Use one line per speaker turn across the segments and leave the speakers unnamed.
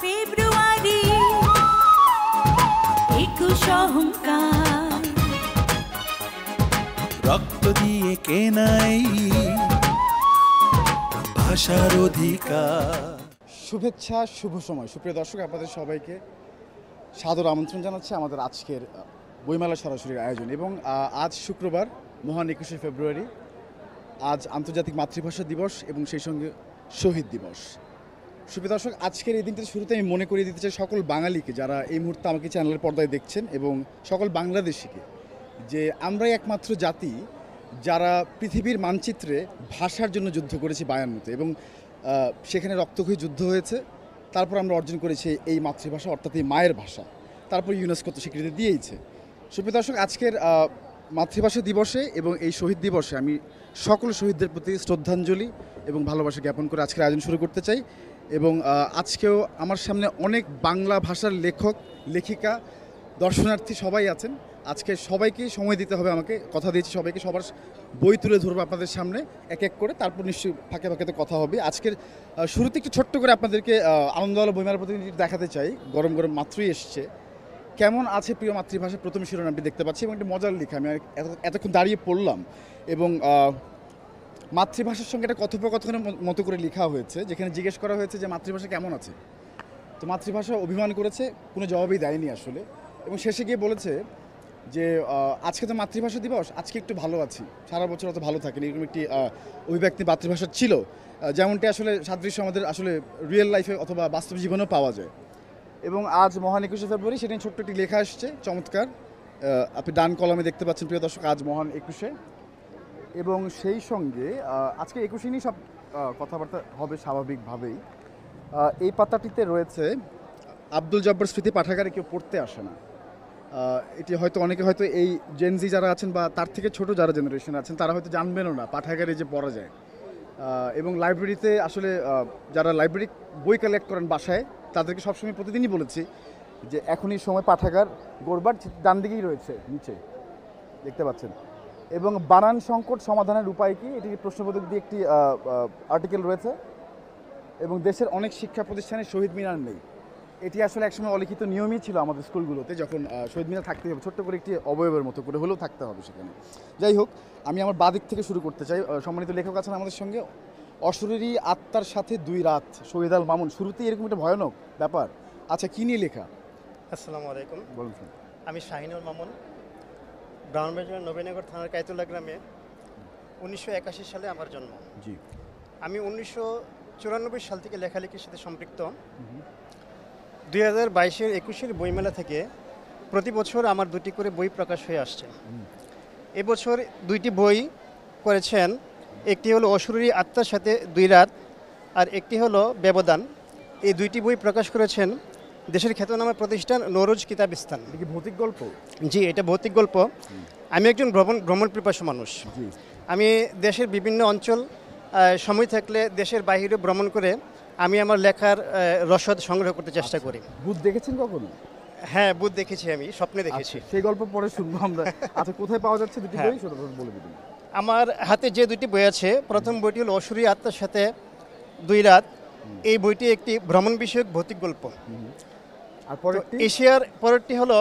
ফেব্রুয়ারি 21 অহংকার
রক্ত দিয়ে কেনাই ভাষার অধিকার।
শুভেচ্ছা, শুভ সময়। সুপ্রিয় দর্শক, আপনাদের সবাইকে সাদর আমন্ত্রণ জানাচ্ছি আমাদের আজকের বইমেলা সরাসরির আয়োজন। এবং আজ শুক্রবার, মহান 21শে ফেব্রুয়ারি। আজ আন্তর্জাতিক মাতৃভাষা দিবস এবং সেই সঙ্গে শহীদ দিবস। সুপ্রিয় দর্শক, আজকের এই দিনটার শুরুতে আমি মনে করিয়ে দিতে চাই সকল বাঙালিকে, যারা এই মুহূর্তে আমাকে চ্যানেলের পর্দায় দেখছেন, এবং সকল বাংলাদেশিকে, যে আমরাই একমাত্র জাতি যারা পৃথিবীর মানচিত্রে ভাষার জন্য যুদ্ধ করেছি 52-তে, এবং সেখানে রক্তক্ষয়ী যুদ্ধ হয়েছে। তারপর আমরা অর্জন করেছি এই মাতৃভাষা, অর্থাৎ এই মায়ের ভাষা। তারপর ইউনেস্কো তো স্বীকৃতি দিয়েইছে। সুপ্রিয় দর্শক, আজকের মাতৃভাষা দিবসে এবং এই শহীদ দিবসে আমি সকল শহীদদের প্রতি শ্রদ্ধাঞ্জলি এবং ভালোবাসা জ্ঞাপন করে আজকের আয়োজন শুরু করতে চাই। এবং আজকেও আমার সামনে অনেক বাংলা ভাষার লেখক, লেখিকা, দর্শনার্থী সবাই আছেন। আজকে সবাইকেই সময় দিতে হবে আমাকে, কথা দিয়েছি সবাইকে, সবার বই তুলে ধরবো আপনাদের সামনে এক এক করে, তারপর নিশ্চয়ই ফাঁকে ফাঁকে তো কথা হবে। আজকের শুরুতে একটু ছোট্ট করে আপনাদেরকে আনন্দওয়ালা বইমেলার প্রতিনিধি দেখাতে চাই। গরম গরম মাত্রই এসছে। কেমন আছে প্রিয় মাতৃভাষা, প্রথম শিরোনামটি দেখতে পাচ্ছি এবং একটি মজার লেখা। আমি এতক্ষণ দাঁড়িয়ে পড়লাম এবং মাতৃভাষার সঙ্গে একটা কথোপকথনের মতো করে লেখা হয়েছে, যেখানে জিজ্ঞেস করা হয়েছে যে মাতৃভাষা কেমন আছে। তো মাতৃভাষা অভিমান করেছে, কোনো জবাবই দেয়নি আসলে, এবং শেষে গিয়ে বলেছে যে আজকে তো মাতৃভাষা দিবস, আজকে একটু ভালো আছি, সারা বছর অত ভালো থাকেনি। এরকম একটি অভিব্যক্তি মাতৃভাষার ছিল, যেমনটি আসলে সাদৃশ্য আমাদের আসলে রিয়েল লাইফে অথবা বাস্তব জীবনেও পাওয়া যায়। এবং আজ মহান 21শে ফেব্রুয়ারি, সেটা নিয়ে ছোট্ট একটি লেখা আসছে, চমৎকার। আপনি ডান কলামে দেখতে পাচ্ছেন প্রিয় দর্শক, আজ মহান 21শে। এবং সেই সঙ্গে আজকে 21শে নিয়ে সব কথাবার্তা হবে স্বাভাবিকভাবেই। এই পাতাটিতে রয়েছে আব্দুল জব্বার স্মৃতি পাঠাগারে কেউ পড়তে আসে না। এটি হয়তো অনেকে হয়তো এই জেনজি যারা আছেন বা তার থেকে ছোট যারা জেনারেশন আছেন, তারা হয়তো জানবেনও না পাঠাগারে যে পড়া যায়। এবং লাইব্রেরিতে আসলে যারা লাইব্রেরি বই কালেক্ট করেন বাসায়, তাদেরকে সবসময় প্রতিদিনই বলেছি যে এখনই সময় পাঠাগার গড়বার। ডান দিকেই রয়েছে, নিচে দেখতে পাচ্ছেন। এবং বানান সংকট সমাধানের উপায় কি, এটি প্রশ্নবোধক দিয়ে একটি আর্টিকেল রয়েছে। এবং দেশের অনেক শিক্ষা প্রতিষ্ঠানে শহীদ মিনার নেই। এটি আসলে একসময় অলিখিত নিয়মই ছিল আমাদের স্কুলগুলোতে, যখন শহীদ মিনার থাকতেই হবে, ছোট্ট করে একটি অবয়বের মতো করে হলেও থাকতে হবে সেখানে। যাই হোক, আমি আমার বাঁ দিক থেকে শুরু করতে চাই। সম্মানিত লেখক আছেন আমাদের সঙ্গে, অশরীরী আত্মার সাথে 2 রাত, শহীদ আল মামুন। শুরুতেই এরকম একটা ভয়ানক ব্যাপার। আচ্ছা, কী নিয়ে লেখা?
আসসালামু আলাইকুম,
বলুন।
আমি শাহিনুল মামুন, ব্রাহ্মণবাড়িয়া নবীনগর থানার কায়তুল্লাহ গ্রামে। 1981 সালে আমার জন্ম।
জি।
আমি 1994 সাল থেকে লেখালেখির সাথে সম্পৃক্ত। 2022-এর 21-এর বইমেলা থেকে প্রতি বছর আমার 2টি করে বই প্রকাশ হয়ে আসছে। এবছর 2টি বই করেছেন, একটি হলো অশরীরী আত্মার সাথে 2 রাত, আর একটি হলো ব্যবধান। এই 2টি বই প্রকাশ করেছেন দেশের খ্যাতনামা প্রতিষ্ঠান নরুজ কিতাবিস্তান।
এটা কি ভৌতিক গল্প?
জি, এটা ভৌতিক গল্প। আমি একজন ভ্রমণ পিপাসু মানুষ। আমি দেশের বিভিন্ন অঞ্চল সময় থাকলে দেশের বাইরে ভ্রমণ করে আমি আমার লেখার রসদ সংগ্রহ করতে চেষ্টা করি।
ভূত দেখেছেন কখনো?
হ্যাঁ, ভূত দেখেছি, আমি স্বপ্নে দেখেছি।
সেই গল্প পরে শুনবো আমরা। আচ্ছা, কোথায় পাওয়া যাচ্ছে 2টি বই সেটা বলে দিন।
আমার হাতে যে 2টি বই আছে, প্রথম বইটি হলো অশরীরী আত্মার সাথে 2 রাত। এই বইটি একটি ভ্রমণ বিষয়ক ভৌতিক গল্প।
আর পরেরটি?
এশিয়ার পরেরটি হলো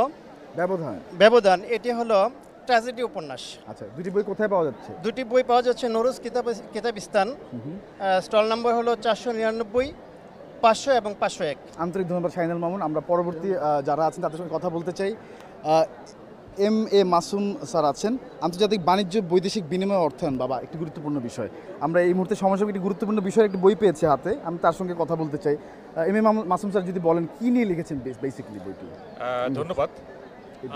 ব্যবধান। এটি হলো ট্র্যাজেডি উপন্যাস।
আচ্ছা, 2টি বই কোথায় পাওয়া যাচ্ছে?
2টি বই পাওয়া যাচ্ছে নরুজ কিতাবিস্তান। স্টল নাম্বার হলো 499, 500 এবং 501।
আন্তরিক ধন্যবাদ শাহিনুল মামুন। আমরা পরবর্তী যারা আছেন তাদের সঙ্গে কথা বলতে চাই। MA মাসুম স্যার আছেন। আন্তর্জাতিক বাণিজ্য, বৈদেশিক বিনিময়, অর্থায়ন, বাবা, একটি গুরুত্বপূর্ণ বিষয়। আমরা এই মুহূর্তে সমাজসেবা একটি গুরুত্বপূর্ণ বিষয়ের একটি বই পেয়েছি হাতে, আমি তার সঙ্গে কথা বলতে চাই। MA মাসুম স্যার যদি বলেন কি নিয়ে লিখেছেন বেসিক্যালি বইটি?
ধন্যবাদ।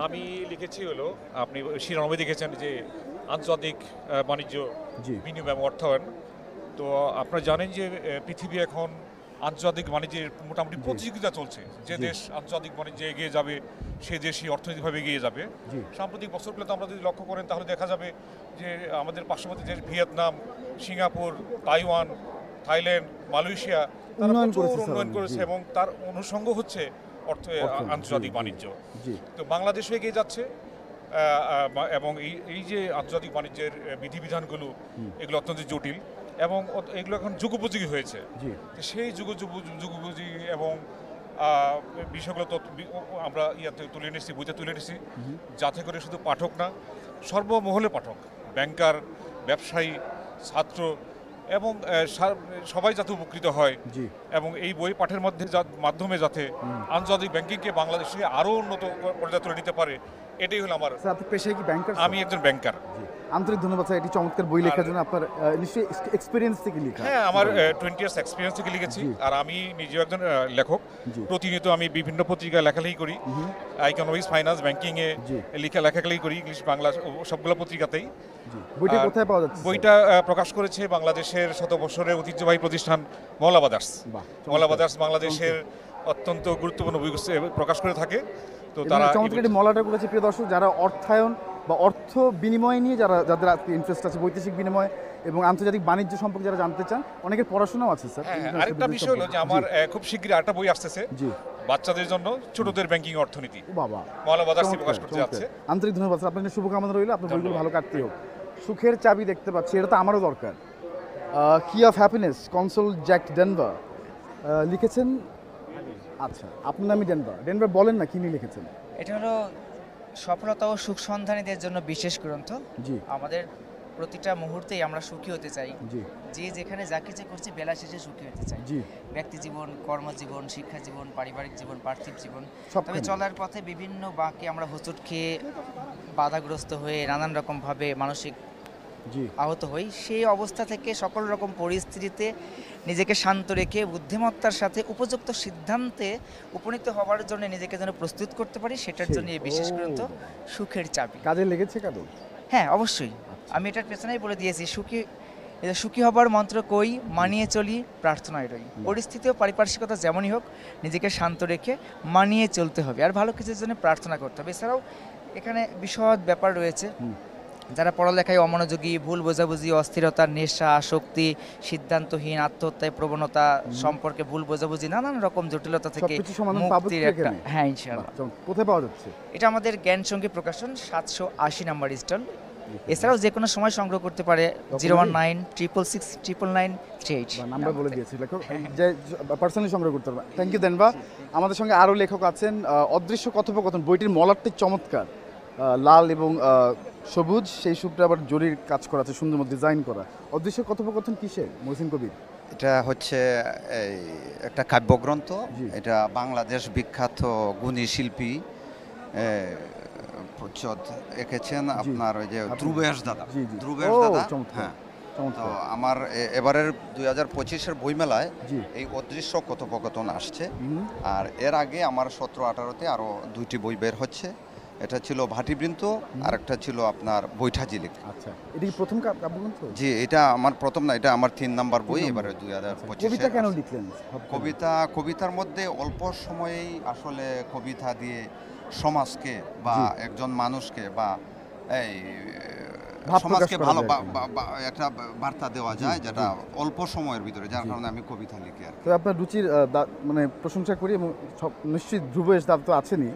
আমি লিখেছি হলো, আপনি শিরোনামে দেখেছেন যে আন্তর্জাতিক বাণিজ্য, বিনিময়, অর্থায়ন। তো আপনারা জানেন যে পৃথিবী এখন আন্তর্জাতিক বাণিজ্যের মোটামুটি প্রতিযোগিতা চলছে। যে দেশ আন্তর্জাতিক বাণিজ্যে এগিয়ে যাবে, সে দেশই অর্থনৈতিকভাবে এগিয়ে যাবে। সাম্প্রতিক বছরগুলোতে আমরা যদি লক্ষ্য করেন, তাহলে দেখা যাবে যে আমাদের পার্শ্ববর্তী দেশ Vietnam, Singapore, Taiwan, Thailand, Malaysia তারা প্রচুর উন্নয়ন করেছে, এবং তার অনুষঙ্গ হচ্ছে আন্তর্জাতিক বাণিজ্য। তো বাংলাদেশও এগিয়ে যাচ্ছে, এবং এই যে আন্তর্জাতিক বাণিজ্যের বিধিবিধানগুলো, এগুলো অত্যন্ত জটিল এবং এগুলো এখন যুগোপযোগী হয়েছে। সেই যুগোপযোগী এবং বিষয়গুলো আমরা ইয়াতে তুলে এনেছি, বইতে তুলে এনেছি, যাতে করে শুধু পাঠক না, সর্বমহলে পাঠক, ব্যাংকার, ব্যবসায়ী, ছাত্র এবং সবাই যাতে উপকৃত হয়, এবং এই বই পাঠের মাধ্যমে যাতে আন্তর্জাতিক ব্যাংকিংকে বাংলাদেশে আরও উন্নত পর্যায়ে তুলে নিতে পারে, এটাই হলো আমার।
আপনি পেশায় কি ব্যাংকার?
আমি একজন ব্যাংকার।
আন্তরিক ধন্যবাদ স্যার, এটি চমৎকার বই লেখার জন্য। আপনার নিশ্চয়ই এক্সপিরিয়েন্স থেকে লেখা?
হ্যাঁ, আমার 20 ইয়ার্স এক্সপিরিয়েন্স থেকে লিখেছি। আর আমি নিজেও একজন লেখক। প্রতিনিয়ত আমি বিভিন্ন পত্রিকায় লেখালেখি করি, ইকোনমিক্স, ফাইন্যান্স, ব্যাংকিংয়ে লেখালেখি করি, ইংলিশ, বাংলা সবগুলো পত্রিকাতেই।
বইটা কোথায় পাওয়া যাচ্ছে?
বইটা প্রকাশ করেছে বাংলাদেশের 100 বছরের ঐতিহ্যবাহী প্রতিষ্ঠান মওলা ব্রাদার্স। মওলা ব্রাদার্স বাংলাদেশের অত্যন্ত গুরুত্বপূর্ণ বই প্রকাশ করে থাকে। তো তারা
চমৎকার মলাটা করেছে। প্রিয় দর্শক, যারা অর্থায়ন বা অর্থ বিনিময় নিয়ে যাদের ইন্টারেস্ট আছে, বৈদেশিক বিনিময় এবং আন্তর্জাতিক বাণিজ্য সম্পর্কে যারা জানতে চান, অনেকের পড়াশোনাও আছে স্যার।
আরেকটা বিষয় হলো যে আমার খুব শীঘ্রই আরেকটা বই আসতেছে বাচ্চাদের জন্য, ছোটদের ব্যাংকিং অর্থনীতি।
বাবা,
মওলা ব্রাদার্স প্রকাশ করতে যাচ্ছে।
আন্তরিক ধন্যবাদ স্যার, আপনাদের শুভকামনা রইল, আপনার বইগুলো ভালো কাটতে হোক। সুখের চাবি দেখতে পাচ্ছি, এটা তো আমারও দরকার। কি of happiness, console Jack Denver লিখেছেন। আচ্ছা, আপনার নামই ডেনভার, বলেন না কি নিয়ে লিখেছেন?
এটা হলো সফলতা ও সুখ সন্ধানীদের জন্য বিশেষ গ্রন্থ। আমাদের প্রতিটা মুহূর্তেই আমরা সুখী হতে চাই, যে যেখানে যা কিছু করছি বেলা শেষে সুখী হতে চাই। ব্যক্তি জীবন, কর্মজীবন, শিক্ষা জীবন, পারিবারিক জীবন, পার্থিব জীবন, তবে চলার পথে বিভিন্ন বাঁকে আমরা হোঁচট খেয়ে বাধাগ্রস্ত হয়ে নানান রকমভাবে মানসিক আহত হই। সেই অবস্থা থেকে সকল রকম পরিস্থিতিতে নিজেকে শান্ত রেখে বুদ্ধিমত্তার সাথে উপযুক্ত সিদ্ধান্তে উপনীত হওয়ার জন্য নিজেকে যেন প্রস্তুত করতে পারি, সেটার জন্য এই বিশেষ গ্রন্থ সুখের চাবি।
কাজে লেগেছে কাদর?
হ্যাঁ, অবশ্যই। আমি এটার পেছনেই বলে দিয়েছি, সুখী হবার মন্ত্র কই, মানিয়ে চলি, প্রার্থনায় রই। পরিস্থিতি ও পারিপার্শ্বিকতা যেমনই হোক, নিজেকে শান্ত রেখে মানিয়ে চলতে হবে, আর ভালো কিছুর জন্য প্রার্থনা করতে হবে। এছাড়াও এখানে বিশদ ব্যাপার রয়েছে, যারা পড়ালেখায় অমনোযোগী, ভুল বোঝাবুঝি, অস্থিরতা, নেশা, আসক্তি, সিদ্ধান্তহীন, আত্মহত্যায় প্রবণতা সম্পর্কে ভুল বোঝাবুঝি, নানান রকম জটিলতা থেকে মুক্তির একটা, হ্যাঁ ইনশাআল্লাহ।
কোথায় পাওয়া যাচ্ছে?
এটা আমাদের জ্ঞান সঙ্গী প্রকাশন, 780 নম্বর স্টল। এছাড়াও যে কোনো সময় সংগ্রহ করতে পারে 01966699938
নাম্বার বলে দিয়েছি, লেখক যে পার্সোনালি সংগ্রহ করতে পারবে। থ্যাংক ইউ দেনবা। আমাদের সঙ্গে আরও লেখক আছেন। অদৃশ্য কথোপকথন বইটির মলারটি চমৎকার, লাল এবং সবুজ, সেই সূত্রে আবার জরির কাজ করা আছে, সুন্দর ডিজাইন করা। অদৃশ্য কথোপকথন কিসের, মহসিন কবির?
এটা হচ্ছে একটা কাব্যগ্রন্থ। এটা বাংলাদেশ বিখ্যাত গুণী শিল্পী এঁকেছেন আপনার ওই যে ধ্রুবেশ দাদা। হ্যাঁ, তো আমার এবারের 2025-এর বইমেলায় এই অদৃশ্য কথোপকথন আসছে। আর এর আগে আমার 17-18-তে আরও 2টি বই বের হচ্ছে। এটা ছিল ভাটিবৃন্ত, আর একটা ছিল আপনার বৈঠা ঝিলিক।
আচ্ছা, এটা কি প্রথম কাব্যগ্রন্থ?
জি, এটা আমার প্রথম না, এটা আমার 3 নাম্বার বই এবারে 2025।
কবিতা কেন লিখলেন?
কবিতার মধ্যে অল্প সময়েই আসলে কবিতা দিয়ে সমাজকে বা একজন মানুষকে বা এই সমাজকে ভালো একটা বার্তা দেওয়া যায়, যেটা অল্প সময়ের ভিতরে, যার কারণে আমি কবিতা লিখি। আর
তো আপনার রুচির মানে প্রশংসা করি, এবং নিশ্চিত ধ্রুবেশ দা তো আছেনই।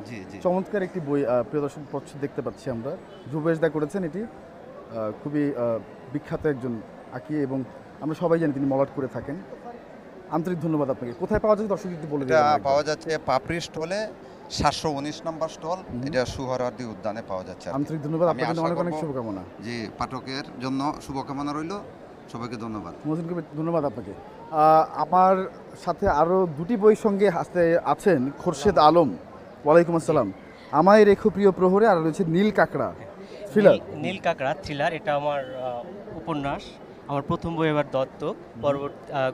চমৎকার একটি বই প্রিয় দর্শক দেখতে পাচ্ছি আমরা, ধ্রুবেশ দা করেছেন এটি। খুবই বিখ্যাত একজন আঁকি, এবং আমরা সবাই জানি তিনি মলাট করে থাকেন। আন্তরিক ধন্যবাদ আপনাকে। কোথায় পাওয়া যাচ্ছে দর্শক একটু বলে দিন?
পাওয়া যাচ্ছে পাপড়ি স্টলে, 719 নম্বর স্টল। এটা সুহরাওয়ার্দী উদ্যানে পাওয়া যাচ্ছে।
আন্তরিক ধন্যবাদ, আপনাদের অনেক অনেক শুভকামনা।
জি, পাঠকের জন্য শুভকামনা রইল, সবাইকে ধন্যবাদ।
মহসিন কবির, ধন্যবাদ আপনাকে। আমার সাথে আরও 2টি বই সঙ্গে আছেন খোরশেদ আলম। ওয়ালাইকুম আসসালাম। আমায় রেখো প্রিয় প্রহরে, আর রয়েছে নীল কাঁকড়া থ্রিলার।
নীল কাঁকড়া থ্রিলার, এটা আমার উপন্যাস, আমার প্রথম বই। এবার দত্তক,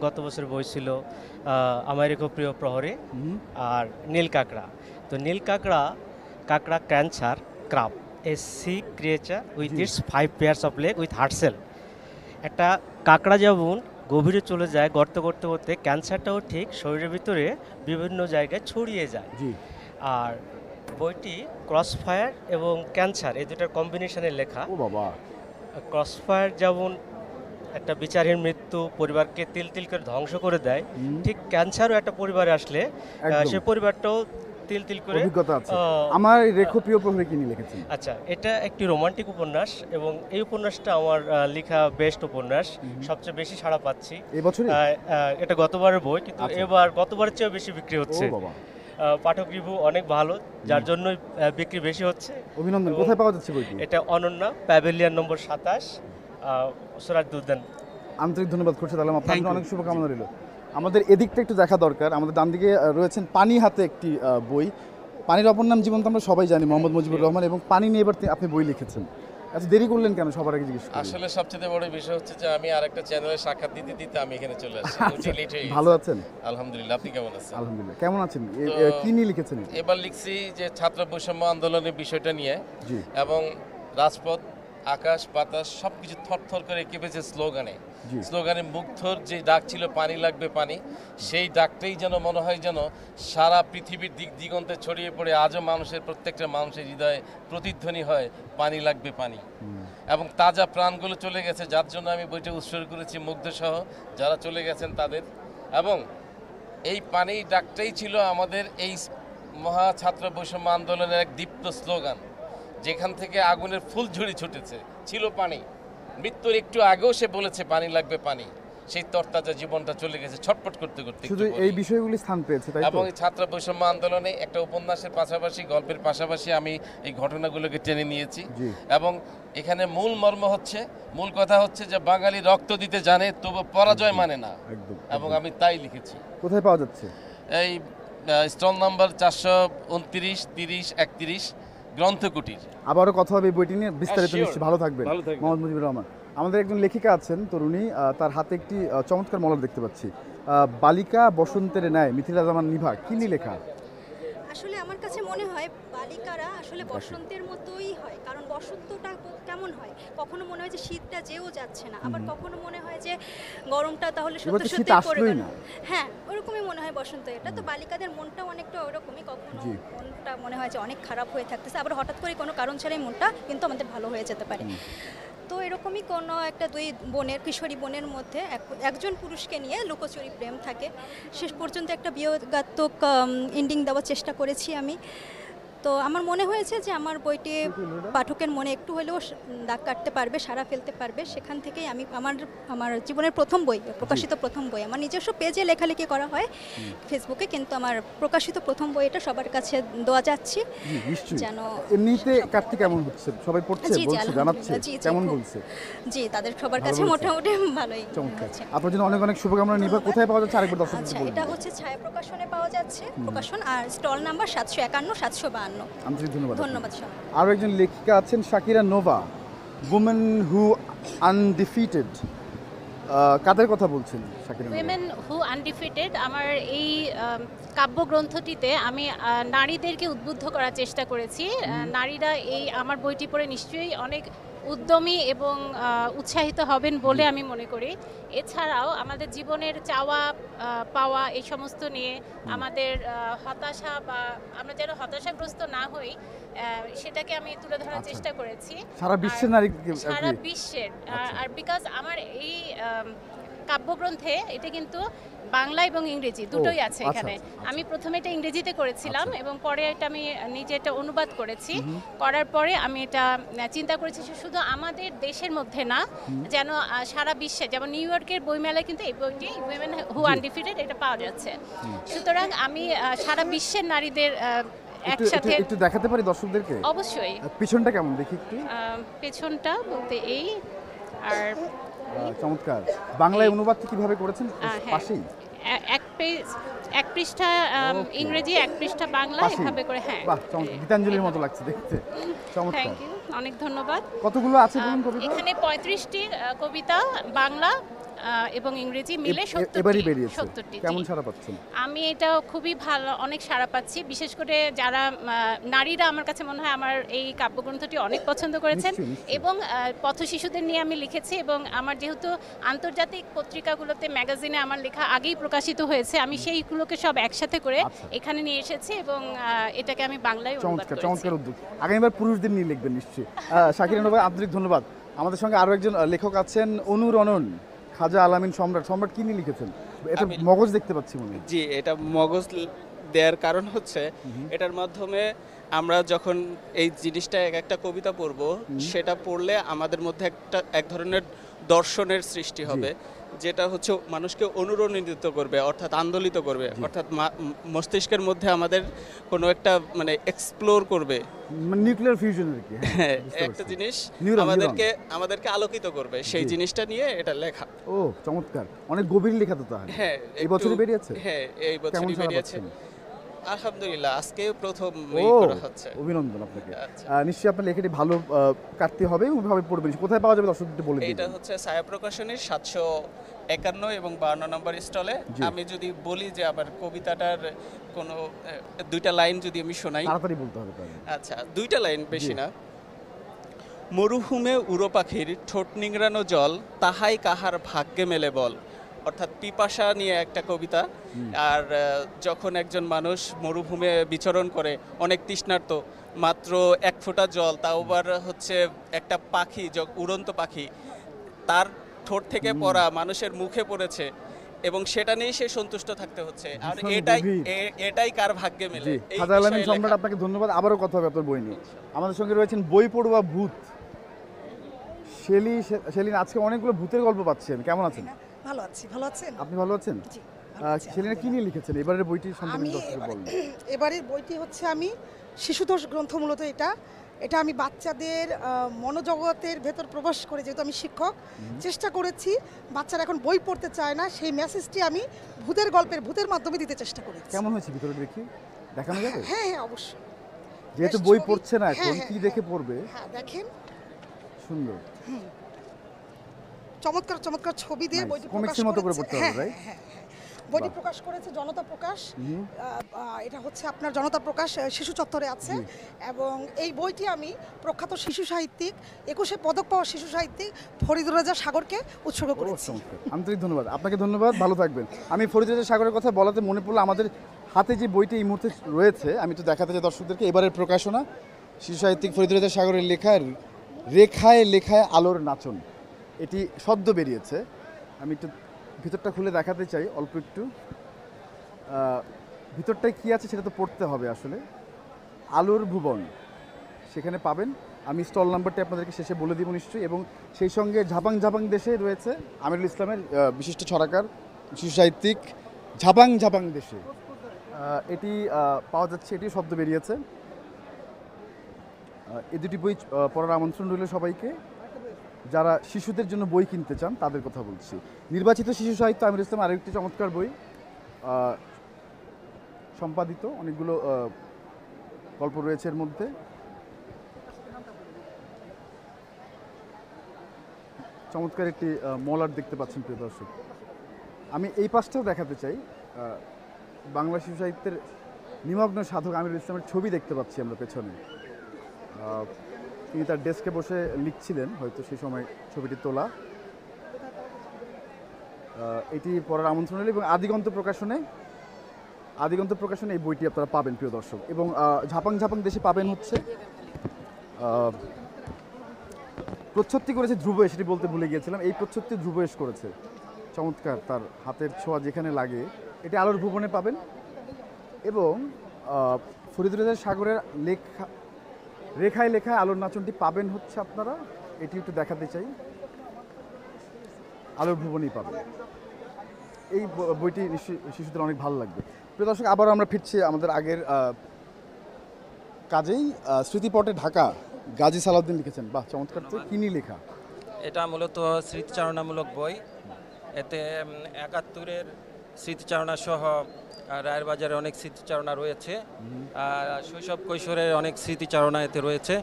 গত বছর বই ছিল আমায় রেখো প্রিয় প্রহরে আর নীল কাঁকড়া। তো নীল কাঁকড়া cancer crab, a sea creature with its 5 pairs of leg with hard shell. একটা কাঁকড়া যেমন গভীরে চলে যায় গর্ত করতে করতে, ক্যান্সারটাও ঠিক শরীরের ভিতরে বিভিন্ন জায়গায় ছড়িয়ে যায়। আর বইটি ক্রসফায়ার এবং ক্যান্সার এই দুটার কম্বিনেশনে লেখা।
ও বাবা!
ক্রসফায়ার যেমন একটা বিচারহীন মৃত্যু পরিবারকে তিল তিল করে ধ্বংস করে দেয়, ঠিক ক্যান্সারও একটা পরিবারে আসলে সে পরিবারটাও তিল তিল করে।
অভিজ্ঞতা আছে। আমার রেখো প্রিয় প্রহরে কি নিয়ে লিখেছেন?
আচ্ছা, এটা একটি রোমান্টিক উপন্যাস, এবং এই উপন্যাসটা আমার লেখা বেস্ট উপন্যাস, সবচেয়ে বেশি সাড়া পাচ্ছি
এই বছর।
এটা গতবারের বই, কিন্তু এবার গতবারের চেয়েও বেশি বিক্রি হচ্ছে। পাঠক রিভিউ অনেক ভালো, যার জন্য বিক্রি বেশি হচ্ছে।
অভিনন্দন। কোথায় পাওয়া যাচ্ছে বইটি?
এটা অনন্যা, প্যাভিলিয়ন নম্বর 27, সিরাজউদ্দিন।
আন্তরিক ধন্যবাদ খুরশেদ আলম, আপনার জন্য অনেক শুভকামনা রইল। আমাদের এদিকটা একটু দেখা দরকার। আমাদের ডান দিকে রয়েছেন পানি হাতে একটি বই। পানির অপর নাম জীবন তো আমরা সবাই জানি, মোহাম্মদ মুজিবুর রহমান, এবং পানি নিয়ে এবার আপনি বই লিখেছেন। আচ্ছা, দেরি করলেন কেন সবার আগে জিজ্ঞেস করি?
আসলে সবচেয়ে বড় বিষয় হচ্ছে যে আমি আরেকটা চ্যানেলে সাক্ষাৎ দিতে দিতে আমি এখানে চলে আসছি।
ভালো আছেন?
আলহামদুলিল্লাহ, আপনি কেমন আছেন?
আলহামদুলিল্লাহ। কেমন আছেন? কি নিয়ে লিখেছেন?
এবার লিখছি যে ছাত্র বৈষম্য আন্দোলনের বিষয়টা নিয়ে, এবং রাজপথ, আকাশ বাতাস সবকিছু থরথর করে কেঁপেছে স্লোগানে। স্লোগানে মুগ্ধর যে ডাক ছিল পানি লাগবে পানি, সেই ডাকটাই যেন মনে হয় যেন সারা পৃথিবীর দিক দিগন্তে ছড়িয়ে পড়ে আজও মানুষের, প্রত্যেকটা মানুষের হৃদয়ে প্রতিধ্বনি হয় পানি লাগবে পানি। এবং তাজা প্রাণগুলো চলে গেছে, যার জন্য আমি বইটা উৎসর্গ করেছি মুগ্ধসহ যারা চলে গেছেন তাদের। এবং এই পানি ডাকটাই ছিল আমাদের এই মহা ছাত্র বৈষম্য আন্দোলনের এক দীপ্ত স্লোগান, যেখান থেকে আগুনের ফুলঝুরি ছুটেছে ছিল পানি। মৃত্যুর একটু আগেও সে বলেছে পানি লাগবে পানি। সেই তরতাজা জীবনটা চলে গেছে ছটফট করতে করতে।
শুধু এই বিষয়গুলি স্থান পেয়েছে, তাই তো?
এবং এই ছাত্র বৈষম্য আন্দোলনে একটা উপন্যাসের পাশাপাশি, গল্পের পাশাপাশি আমি এই ঘটনাগুলোকে টেনে নিয়েছি। এবং এখানে মূল মর্ম হচ্ছে, মূল কথা হচ্ছে যে বাঙালি রক্ত দিতে জানে তবু পরাজয় মানে না, এবং আমি তাই লিখেছি।
কোথায় পাওয়া যাচ্ছে?
এই স্টল নাম্বার 429, 30, 31, গ্রন্থকুটির।
আবারও কথা হবে এই বইটি নিয়ে বিস্তারিত। নিশ্চয়ই ভালো থাকবেন। মোহাম্মদ মুজিবুর রহমান। আমাদের একজন লেখিকা আছেন, তরুণী, তার হাতে একটি চমৎকার মলার দেখতে পাচ্ছি। বালিকা বসন্তের ন্যায়, মিথিলা জামান নিভা। কি নিয়ে লেখা?
আসলে আমার কাছে মনে হয় বালিকারা আসলে বসন্তের মতোই হয়, কারণ বসন্তটা কেমন হয়, কখনো মনে হয় যে শীতটা যেও যাচ্ছে না, আবার কখনো মনে হয় যে গরমটা তাহলে সত্যি সত্যি পড়ে গেল। হ্যাঁ, ওরকমই মনে হয় বসন্ত। এটা তো বালিকাদের মনটাও অনেকটা ওরকমই, কখনো মনটা মনে হয় যে অনেক খারাপ হয়ে থাকতেছে, আবার হঠাৎ করে কোনো কারণ ছাড়াই মনটা কিন্তু আমাদের ভালো হয়ে যেতে পারে। তো এরকমই কোনো একটা দুই বোনের, কিশোরী বোনের মধ্যে একজন পুরুষকে নিয়ে লুকোচুরি প্রেম থাকে। শেষ পর্যন্ত একটা বিয়োগাত্মক এন্ডিং দেওয়ার চেষ্টা করেছি আমি। তো আমার মনে হয়েছে যে আমার বইটি পাঠকের মনে একটু হলেও দাগ কাটতে পারবে, সাড়া ফেলতে পারবে। সেখান থেকেই আমি আমার জীবনের প্রথম বই, প্রকাশিত প্রথম বই, আমার নিজস্ব পেজে লেখালেখি করা হয় ফেসবুকে, কিন্তু আমার প্রকাশিত প্রথম বই এটা সবার কাছে দেওয়া যাচ্ছি। যেন
এমনিতে কাটতে কেমন হচ্ছে? সবাই পড়ছে, বলছে, জানাচ্ছে কেমন বলছে?
জি, তাদের সবার কাছে মোটামুটি ভালোই হচ্ছে।
আপনার জন্য অনেক অনেক শুভকামনা। নিভা, কোথায় পাওয়া যাচ্ছে আরেকবার দর্শকদের বলুন।
এটা হচ্ছে ছায়া প্রকাশনে পাওয়া যাচ্ছে, প্রকাশন, আর স্টল নাম্বার 751, 752।
আন্তরিক ধন্যবাদ।
ধন্যবাদ।
আরও একজন লেখিকা আছেন, Shakira Nova, women who undefeated. কাদের কথা বলছেন শাকিরা?
উইমেন হু আনডিফিটেড আমার এই কাব্যগ্রন্থটিতে আমি নারীদেরকে উদ্বুদ্ধ করার চেষ্টা করেছি। নারীরা এই আমার বইটি পড়ে নিশ্চয়ই অনেক উদ্যমী এবং উৎসাহিত হবেন বলে আমি মনে করি। এছাড়াও আমাদের জীবনের চাওয়া পাওয়া এই সমস্ত নিয়ে আমাদের হতাশা, বা আমরা যেন হতাশাগ্রস্ত না হই, সেটাকে আমি তুলে ধরার চেষ্টা করেছি
সারা বিশ্বের নারী,
সারা বিশ্বের। আর বিকজ আমার এই কাব্যগ্রন্থে এটা কিন্তু বাংলা এবং ইংরেজি দুটোই আছে এখানে। আমি প্রথমে এটা ইংরেজিতে করেছিলাম এবং পরে এটা আমি নিজে এটা অনুবাদ করেছি। করার পরে আমি এটা চিন্তা করেছি শুধু আমাদের দেশের মধ্যে না, যেন সারা বিশ্বে, যেমন নিউ ইয়র্কের বইমেলায় কিন্তু এই বইটি উইমেন হু আনডিফিটেড এটা পাওয়া যাচ্ছে। সুতরাং আমি সারা বিশ্বের নারীদের একসাথে
একটু দেখাতে পারি দর্শকদেরকে?
অবশ্যই।
পিছনটা কেমন দেখি একটু?
পেছনটা বলতে এই, আর
চমৎকার। বাংলায় অনুবাদটি কিভাবে করেছেন? পাশেই
এক পৃষ্ঠা ইংরেজি, এক পৃষ্ঠা বাংলা, এভাবে করে। হ্যাঁ,
বাহ, চমৎকার। গীতাঞ্জলির মতো লাগছে দেখতে। চমৎকার,
থ্যাংক ইউ, অনেক ধন্যবাদ।
কতগুলো আছে বলুন কবিতা?
এখানে 35টি কবিতা বাংলা এবং ইংরেজি মিলে 70টি।
কেমন সাড়া পাচ্ছেন?
আমি এটা খুবই ভালো, অনেক সাড়া পাচ্ছি। বিশেষ করে যারা নারীরা আমার কাছে মনে হয় আমার এই কাব্যগ্রন্থটি অনেক পছন্দ করেছেন। এবং পথ শিশুদের নিয়ে আমি লিখেছি, এবং আমার যেহেতু আন্তর্জাতিক পত্রিকাগুলোতে, ম্যাগাজিনে আমার লেখা আগেই প্রকাশিত হয়েছে, আমি সেইগুলোকে সব একসাথে করে এখানে নিয়ে এসেছি, এবং এটাকে আমি বাংলায় অনুবাদ করেছি।
চমৎকার উদ্যোগ। আগামীবার পুরুষদের নিয়ে লিখবেন নিশ্চয়ই। শাকিরা নোভা, আন্তরিক ধন্যবাদ। আমাদের সঙ্গে আরও একজন লেখক আছেন, অনুরণন, খাজা আলামিন সম্রাট। সম্রাট কি নিয়ে লিখেছেন? এটা মগজ দেখতে পাচ্ছি মনে হয়।
জি, এটা মগজ দেওয়ার কারণ হচ্ছে এটার মাধ্যমে আমরা যখন এই জিনিসটা একটা কবিতা পড়ব, সেটা পড়লে আমাদের মধ্যে এক ধরনের দর্শনের সৃষ্টি হবে, যেটা হচ্ছে মানুষকে অনুরণিত করবে, অর্থাৎ আন্দোলিত করবে, অর্থাৎ মস্তিষ্কের মধ্যে আমাদের কোনো একটা মানে এক্সপ্লোর করবে,
নিউক্লিয়ার ফিউশন আর কি।
হ্যাঁ, একটা জিনিস আমাদেরকে আলোকিত করবে, সেই জিনিসটা নিয়ে এটা লেখা।
ও চমৎকার, অনেক গভীর লেখা তো তাহলে।
হ্যাঁ,
এই বছরই বেরিয়েছে।
হ্যাঁ, এই বছরই বেরিয়েছে। আলহামদুলিল্লাহ, আজকে প্রথম করা হচ্ছে।
অভিনন্দন আপনাকে। নিশ্চয়ই আপনার লেখাটি ভালো কাটতে হবে এবং ভাবে পড়বেন। কোথায় পাওয়া যাবে দর্শকদের বলে দিন।
এটা হচ্ছে ছায়া প্রকাশনীর 751 এবং 52 নম্বর স্টলে। আমি যদি বলি যে আবার কবিতাটার কোনো 2টা লাইন যদি আমি শোনাই,
তাড়াতাড়ি বলতে হবে তাহলে।
আচ্ছা, 2টা লাইন, বেশি না। মরুভূমে উড়ো পাখির ঠোঁট নিংড়ানো জল, তাহাই কাহার ভাগ্যে মেলে বল। অর্থাৎ পিপাসা নিয়ে একটা কবিতা। আর যখন একজন মানুষ মরুভূমে বিচরণ করে, অনেক তৃষ্ণার্ত, মাত্র 1 ফোঁটা জল, তাও আবার হচ্ছে একটা পাখি, উড়ন্ত পাখি, তার ঠোঁট থেকে পড়া মানুষের মুখে পড়েছে এবং সেটা নিয়েই সে সন্তুষ্ট থাকতে হচ্ছে। আর এটাই কার ভাগ্যে মেলে।
সম্রাট, আপনাকে ধন্যবাদ। আবারও কথা হবে আপনার বই নিয়ে। আমাদের সঙ্গে রয়েছেন বই পড়ুয়া ভূত সেলিন। আজকে অনেকগুলো ভূতের গল্প পাচ্ছি আমি। কেমন আছেন?
ভালো আছি। ভালো আছেন?
আপনি ভালো আছেন? সেলিনা, কি নিয়ে লিখেছেন এবারের বইটি সম্পর্কে বলুন।
এবারের বইটি হচ্ছে আমি শিশুতোষ গ্রন্থ, মূলত এটা আমি বাচ্চাদের মনোজগতের ভেতর প্রবেশ করে, যেহেতু আমি শিক্ষক, চেষ্টা করেছি বাচ্চারা এখন বই পড়তে চায় না, সেই মেসেজটি আমি ভূতের মাধ্যমে দিতে চেষ্টা করেছি।
কেমন হয়েছে ভিতরে দেখি? দেখানো যাবে?
হ্যাঁ হ্যাঁ, অবশ্যই।
যেহেতু বই পড়ছে না এখন, কি দেখে পড়বে?
হ্যাঁ, দেখেন,
সুন্দর
চমৎকার চমৎকার ছবি দিয়ে বইটি
কমিক্সের মতো করে পড়তে হবে, রাইট?
বইটি প্রকাশ করেছে জনতা প্রকাশ। এটা হচ্ছে আপনার জনতা প্রকাশ, শিশু চত্বরে আছে। এবং এই বইটি আমি প্রখ্যাত শিশু সাহিত্যিক, 21 পদক পাওয়া শিশু সাহিত্যিক ফরিদুর রেজা সাগরকে উৎসর্গ করেছি।
আন্তরিক ধন্যবাদ আপনাকে। ধন্যবাদ, ভালো থাকবেন। আমি ফরিদুর রেজা সাগরের কথা বলাতে মনে পড়লো, আমাদের হাতে যে বইটি এই মুহূর্তে রয়েছে, আমি তো দেখাতে চাই দর্শকদেরকে। এবারের প্রকাশনা শিশু সাহিত্যিক ফরিদুর রেজা সাগরের লেখা রেখায় লেখায় আলোর নাচন। এটি সদ্য বেরিয়েছে। আমি একটু ভিতরটা খুলে দেখাতে চাই অল্প একটু। ভিতরটায় কী আছে সেটা তো পড়তে হবে আসলে। আলোর ভুবন সেখানে পাবেন। আমি স্টল নাম্বারটি আপনাদেরকে শেষে বলে দিব নিশ্চয়ই। এবং সেই সঙ্গে ঝাপাং ঝাপাং দেশে রয়েছে আমিরুল ইসলামের বিশিষ্ট ছড়াকার, শিশু সাহিত্যিক। ঝাপাং ঝাপাং দেশে এটি পাওয়া যাচ্ছে, এটি শব্দ বেরিয়েছে। এই দুটি বই পড়ার আমন্ত্রণ রইল সবাইকে। যারা শিশুদের জন্য বই কিনতে চান তাদের কথা বলছি। নির্বাচিত শিশু সাহিত্য আমিরুল ইসলাম আরেকটি চমৎকার বই, সম্পাদিত অনেকগুলো গল্প রয়েছে এর মধ্যে। চমৎকার একটি মলার দেখতে পাচ্ছেন প্রিয় দর্শক। আমি এই পাশটাও দেখাতে চাই। বাংলা শিশু সাহিত্যের নিমগ্ন সাধক আমিরুল ইসলামের ছবি দেখতে পাচ্ছি আমরা পেছনে। তিনি তার ডেস্কে বসে লিখছিলেন, হয়তো সেই সময় ছবিটি তোলা। এটি পড়ার আমন্ত্রণ হলো। এবং আদিগন্ত প্রকাশনে এই বইটি আপনারা পাবেন প্রিয় দর্শক। এবং ঝাপাং ঝাপাং দেশে পাবেন হচ্ছে প্রচ্ছদটি করেছে ধ্রুবয়েশ, সেটি বলতে ভুলে গিয়েছিলাম। এই প্রচ্ছদটি ধ্রুবয়েশ করেছে, চমৎকার, তার হাতের ছোঁয়া যেখানে লাগে। এটি আলোর ভুবনে পাবেন। এবং ফরিদুর রেজা সাগরের রেখায় লেখায় আলোর নাচনটি পাবেন হচ্ছে আপনারা। এটি একটু দেখাতে চাই, আলোর ভুবনেই পাবেন। এই বইটি নিশ্চয়ই শিশুদের অনেক ভালো লাগবে। প্রিয় দর্শক, আবার আমরা ফিরছি আমাদের আগের কাজেই। স্মৃতিপটে ঢাকা, গাজী সালাউদ্দিন লিখেছেন। বাহ, চমৎকার। তো কি নিয়ে লেখা?
এটা মূলত স্মৃতিচারণামূলক বই। এতে 71-এর স্মৃতিচারণা সহ রায়ের বাজারে অনেক স্মৃতিচারণা রয়েছে, শৈশব কৈশোরের অনেক স্মৃতিচারণা এতে রয়েছে।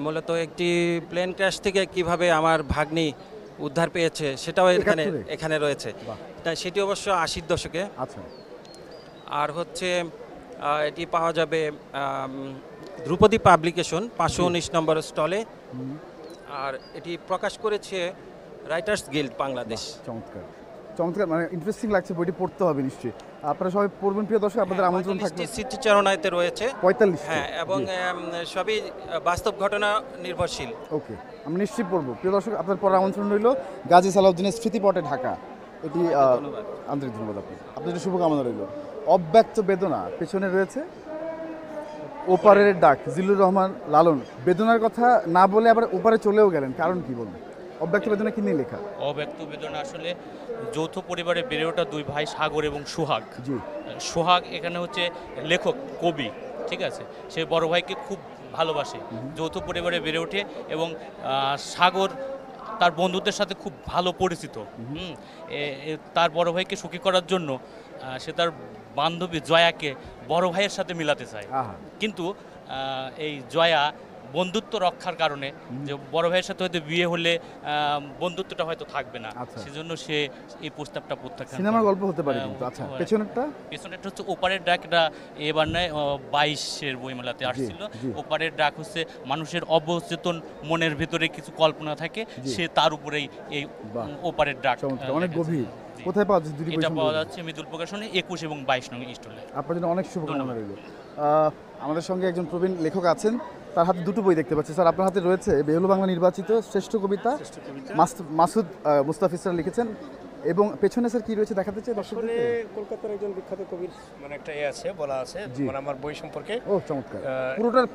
মূলত একটি প্লেন ক্র্যাশ থেকে কিভাবে আমার ভাগ্নি উদ্ধার পেয়েছে সেটাও এখানে রয়েছে। সেটি অবশ্য 80-র দশকে।
আচ্ছা।
আর হচ্ছে এটি পাওয়া যাবে ধ্রুপদী পাবলিকেশন 519 নম্বর স্টলে। আর এটি প্রকাশ করেছে রাইটার্স গিল্ড বাংলাদেশ।
চমৎকার চমৎকার, মানে ইন্টারেস্টিং লাগছে। বইটি পড়তে হবে নিশ্চয়ই। আপনারা সবাই পড়বেন প্রিয় দর্শক, আপনাদের আমন্ত্রণ থাকবে।
স্মৃতিচারণাতে রয়েছে
45।
হ্যাঁ, এবং সবই বাস্তব ঘটনা নির্ভরশীল।
ওকে, আমি নিশ্চয়ই পড়বো প্রিয় দর্শক। আপনার পড়ার আমন্ত্রণ রইল। গাজী সালাউদ্দিনের স্মৃতিপটে ঢাকা, এটি আন্তরিক ধন্যবাদ আপনাদের। আপনাদের শুভকামনা রইল। অব্যক্ত বেদনা পেছনে রয়েছে, ওপারের ডাক, জিল্লুর রহমান লালন বেদনার কথা না বলে আবার ওপারে চলেও গেলেন, কারণ কি বলবেন? অব্যক্ত বেদনা কি নিয়ে লেখা?
অব্যক্ত বেদনা আসলে যৌথ পরিবারে বেড়ে ওঠা দুই ভাই সাগর এবং সোহাগ।
জি।
সোহাগ এখানে হচ্ছে লেখক, কবি, ঠিক আছে, সে বড় ভাইকে খুব ভালোবাসে, যৌথ পরিবারে বেড়ে ওঠে এবং সাগর তার বন্ধুদের সাথে খুব ভালো পরিচিত। তার বড় ভাইকে সুখী করার জন্য সে তার বান্ধবী জয়াকে বড় ভাইয়ের সাথে মিলাতে চায়, কিন্তু এই জয়া বন্ধুত্ব রক্ষার কারণে, যে বড় ভাইয়ের সাথে হয়তো বিয়ে হলে বন্ধুত্বটা হয়তো থাকবে না, সেজন্য সে এই প্রস্তাবটা প্রত্যাখ্যান।
সিনেমার গল্প হতে পারে কিন্তু। আচ্ছা, পেছনেরটা
হচ্ছে ওপারের ডাক। এটা এবার নয়, 22-এর বইমেলাতে আসছিল। ওপারের ডাক হচ্ছে মানুষের অবচেতন মনের ভিতরে কিছু কল্পনা থাকে, সে তার উপরেই এই ওপারের ডাক।
অনেক গভীর। কোথায় পাওয়া যাচ্ছে দুটি বই?
এটা পাওয়া যাচ্ছে মৃদুল প্রকাশনে 21 এবং 22 নং স্টলে।
আপনার জন্য অনেক শুভকামনা রইল। আমাদের সঙ্গে একজন প্রবীণ লেখক আছেন, তার হাতে দুটো বই দেখতে পাচ্ছি। স্যার, আপনার হাতে রয়েছে বেহুলা বাংলা নির্বাচিত শ্রেষ্ঠ কবিতা, মাসুদ মুস্তাফিজ স্যার লিখেছেন, এবং পেছনে স্যার কি রয়েছে দেখাতে চাই দর্শকদের?
কলকাতার একজন বিখ্যাত কবির মানে একটা আছে, বলা আছে মানে আমার বই সম্পর্কে।
ও চমৎকার,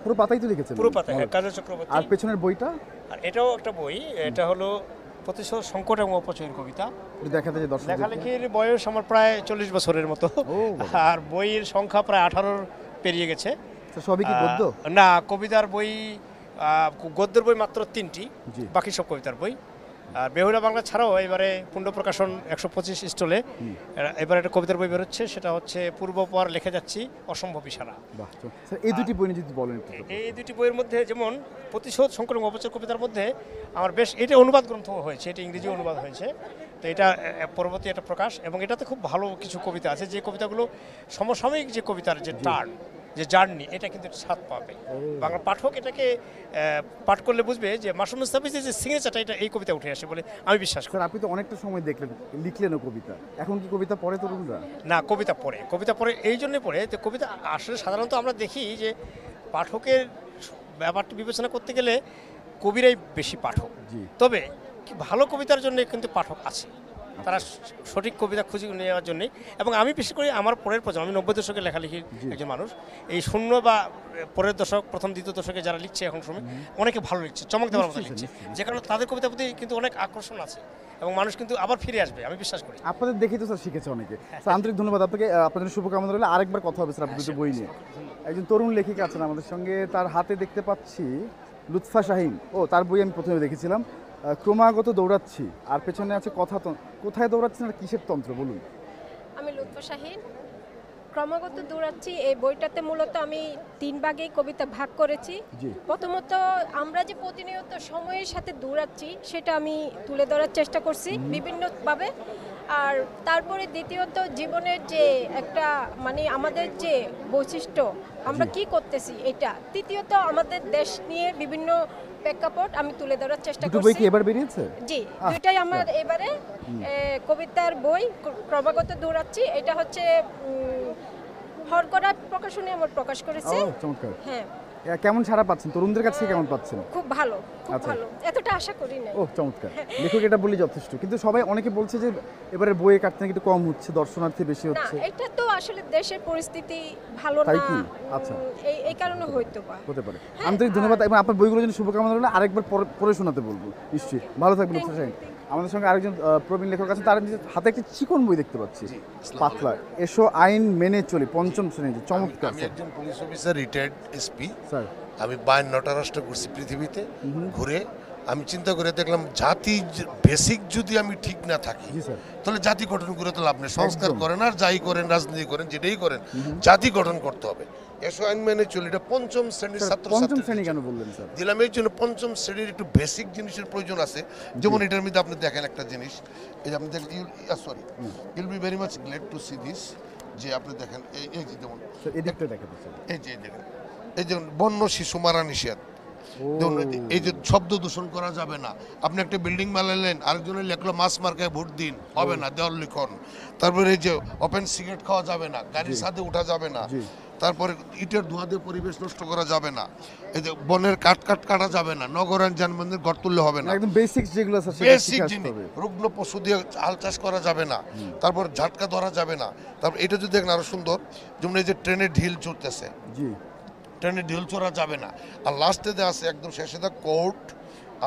পুরো পাতাই তো লিখেছেন?
পুরো পাতা, কাজল চক্রবর্তী।
আর পেছনের বইটা?
আর এটাও একটা বই, এটা হলো প্রতিশোধ, সংকট এবং অপচয়ের কবিতা।
দেখাতে চাই দর্শক।
লেখালেখির বয়স আমার প্রায় 40 বছরের মতো, আর বইয়ের সংখ্যা প্রায় 18 পেরিয়ে গেছে।
সবই কি গদ্য?
না, কবিতার বই, গদ্যের বই মাত্র 3টি, বাকি সব কবিতার বই। আর বেহুলা বাংলা ছাড়াও এবারে পুণ্য প্রকাশন 125 স্টলে এবারে একটা কবিতার বই বেরোচ্ছে, সেটা হচ্ছে পূর্বপর লিখে যাচ্ছি অসম্ভব ইশারা।
এই দুটি বই যদি বলেন।
এই দুটি বইয়ের মধ্যে যেমন প্রতিশোধ, সংকট এবং অপচয় কবিতার মধ্যে আমার বেশ, এটা অনুবাদ গ্রন্থ হয়েছে, এটা ইংরেজি অনুবাদ হয়েছে, তো এটা পরবর্তী একটা প্রকাশ, এবং এটাতে খুব ভালো কিছু কবিতা আছে, যে কবিতাগুলো সমসাময়িক যে কবিতার যে টার্ন, যে জার্নি, এটা কিন্তু স্বাদ পাবে বাংলা পাঠক। এটাকে পাঠ করলে বুঝবে যে মাসুদ মুস্তাফিজের যে সিগনেচারটা, এটা এই কবিতা উঠে আসে বলে আমি বিশ্বাস করি।
আপনি তো অনেকটা সময় লিখলেন কবিতা, এখন কি কবিতা পড়ে তরুণরা?
না, কবিতা পড়ে এই জন্যে পড়ে যে কবিতা আসলে সাধারণত আমরা দেখি যে পাঠকের ব্যাপারটা বিবেচনা করতে গেলে কবিরাই বেশি পাঠক, তবে ভালো কবিতার জন্য কিন্তু পাঠক আছে, তারা সঠিক কবিতা খুঁজে নেওয়ার জন্যে। এবং আমি বিশেষ করে আমার পরের প্রজন্ম, আমি 90 দশকের লেখালেখির একজন মানুষ, এই 0 বা পরের দশক, প্রথম দ্বিতীয় দশকে যারা লিখছে এখন সময়, অনেকে ভালো লিখছে, চমক দেওয়ার মতো লিখছে, যে কারণে তাদের কবিতার প্রতি কিন্তু অনেক আকর্ষণ আছে এবং মানুষ কিন্তু আবার ফিরে আসবে, আমি বিশ্বাস করি।
আপনাদের দেখি তো স্যার শিখেছে অনেকে। আন্তরিক ধন্যবাদ আপনাকে, আপনাদের শুভকামনা রইল। আরেকবার কথা হবে স্যার আপনাদের দুটো বই নিয়ে। একজন তরুণ লেখিকা আছেন আমাদের সঙ্গে, তার হাতে দেখতে পাচ্ছি লুৎফা শাহীন। তার বই আমি প্রথমে দেখেছিলাম, ক্রমাগত দৌড়াচ্ছি, আর পেছনে আছে কথা। কোথায় দৌড়াচ্ছেন আর কিসের তন্ত্র বলুন?
আমি লুৎফা শাহীন, ক্রমাগত দৌড়াচ্ছি। এই বইটাতে মূলত আমি 3 ভাগে কবিতা ভাগ করেছি। প্রথমত আমরা যে প্রতিনিয়ত সময়ের সাথে দৌড়াচ্ছি, সেটা আমি তুলে ধরার চেষ্টা করছি বিভিন্নভাবে। আর তারপরে দ্বিতীয়ত জীবনের যে একটা মানে আমাদের যে বৈশিষ্ট্য, আমরা কি করতেছি এটা। তৃতীয়ত আমাদের দেশ নিয়ে বিভিন্ন প্রেক্ষাপট আমি তুলে ধরার চেষ্টা করছি।
বই কি এবার বেরিয়েছে?
জি, দুইটাই আমার এবারে কবিতার বই, ক্রমাগত দৌড়াচ্ছি। এটা হচ্ছে হরকরা প্রকাশনে আমার প্রকাশ করেছে।
চমৎকার।
হ্যাঁ,
কেমন সাড়া পাচ্ছেন তরুণদের কাছে, কেমন পাচ্ছেন?
খুব ভালো, খুব ভালো, এতটা আশা করি না।
চমৎকার। লেখক এটা বলি যথেষ্ট, কিন্তু সবাই অনেকে বলছে যে এবারে বইয়ের কাটতে একটু কম হচ্ছে, দর্শনার্থী বেশি হচ্ছে।
না, এটা তো আসলে দেশের পরিস্থিতি ভালো না,
আচ্ছা,
এই কারণে হতে পারে।
আন্তরিক ধন্যবাদ, এবং আপনার বইগুলোর জন্য শুভকামনা রইল। আরেকবার পড়ে শোনাতে বলবো নিশ্চয়ই। ভালো থাকবেন লুৎফা শাহীন। আমাদের সঙ্গে আরেকজন প্রবীণ লেখক আছেন, তার হাতে একটি চিকন বই দেখতে পাচ্ছি, পাতলা, এসো আইন মেনে চলি, 5ম শ্রেণী। চমৎকার।
আমি একজন police officer, retired SP sir. আমি 52টা রাষ্ট্র ঘুরছি পৃথিবীতে, ঘুরে আমি চিন্তা করে দেখলাম জাতি বেসিক যদি আমি ঠিক না থাকি তাহলে জাতি গঠন করে তো লাভ নেই। সংস্কার করেন আর যাই করেন, রাজনীতি করেন, যেটাই করেন, জাতি গঠন করতে হবে। এসো আইন মেনে চলি, এটা 5ম শ্রেণীর ছাত্রছাত্রী
কেন বললেন স্যার?
দিলাম এই জন্য 5ম শ্রেণীর একটু বেসিক জিনিসের প্রয়োজন আছে। যেমন এটার মধ্যে আপনি দেখেন একটা জিনিস, এই যে আপনি দেখেন, you'll be very much glad to C this, যে আপনি দেখেন এই যে যেমন এই যে দেখেন, এই যে বন্য শিশু মারা নিষেধ, এই যে শব্দ দূষণ করা যাবে না। আপনি একটা বিল্ডিং বানালেন, আরেকজনের লেখলো মাছ মার্কায় ভোট দিন, হবে না, দেওয়াল লিখন। তারপরে এই যে ওপেন সিগারেট খাওয়া যাবে না, গাড়ির সাথে উঠা যাবে না, তারপরে ইটের ধোঁয়া দিয়ে পরিবেশ নষ্ট করা যাবে না, এই যে বনের কাটা যাবে না, নগরায়ণ যানবাহনের ঘর তুললে হবে না, একদম বেসিক যেগুলো আছে বেসিক জিনিস। রুগ্ন পশু দিয়ে হাল চাষ করা যাবে না, তারপর ঝাটকা ধরা যাবে না। তারপর এটা যদি দেখেন আরো সুন্দর, যেমন এই যে ট্রেনের ঢিল চলতেছে, ট্রেনে ঢিল ছোড়া যাবে না। আর লাস্টে আছে একদম শেষে কোর্ট,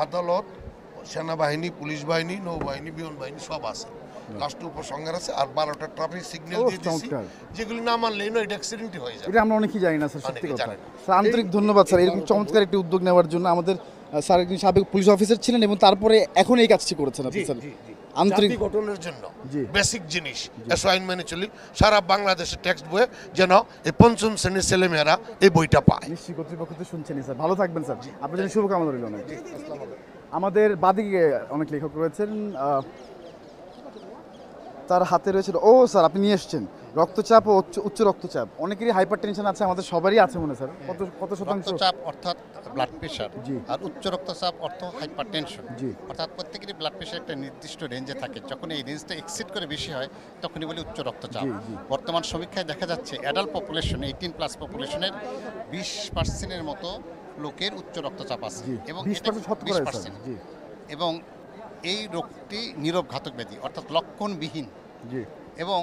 আদালত, সেনাবাহিনী, পুলিশ বাহিনী, নৌবাহিনী, বিমান বাহিনী সব আছে। লাস্টে উপসংহার আছে আর 12টা ট্রাফিক সিগন্যাল দিয়ে দিয়েছি, যেগুলি না মানলেই এটা অ্যাক্সিডেন্টই হয়ে যায়।
এটা আমরা অনেকেই জানি না স্যার, সত্যি কথা। স্যার আন্তরিক ধন্যবাদ স্যার এরকম চমৎকার একটি উদ্যোগ নেওয়ার জন্য। আমাদের স্যার একজন সাবেক পুলিশ অফিসার ছিলেন এবং তারপরে এখন এই কাজটি করেছেন আপনি স্যার। আন্তরিক
গঠনের জন্য বেসিক জিনিস আইন মেনে চলি, সারা বাংলাদেশের টেক্সট বইয়ে যেন এই 5ম শ্রেণীর ছেলেমেয়েরা এই বইটা পায়।
নিশ্চয়ই কর্তৃপক্ষ তো শুনছেনই স্যার, ভালো থাকবেন স্যার, আপনার জন্য শুভকামনা রইল অনেক। আমাদের বাদিকে অনেক লেখক রয়েছেন, তার হাতে রয়েছে স্যার আপনি নিয়ে এসছেন রক্তচাপ ও উচ্চ রক্তচাপ। অনেকেরই হাইপার টেনশন আছে, আমাদের সবারই আছে মনে স্যার, কত শতাংশ?
রক্তচাপ অর্থাৎ ব্লাড প্রেশার, আর উচ্চ রক্তচাপ অর্থ হাইপার টেনশন। অর্থাৎ প্রত্যেকেরই ব্লাড প্রেশার একটা নির্দিষ্ট রেঞ্জে থাকে, যখন এই রেঞ্জটা এক্সিড করে বেশি হয় তখনই বলি উচ্চ রক্তচাপ। বর্তমান সমীক্ষায় দেখা যাচ্ছে অ্যাডাল্ট পপুলেশন 18+ পপুলেশনের 20% মতো লোকের উচ্চ রক্তচাপ আছে, এবং 20%, এবং এই রোগটি নীরব ঘাতক ব্যাধি অর্থাৎ লক্ষণবিহীন। এবং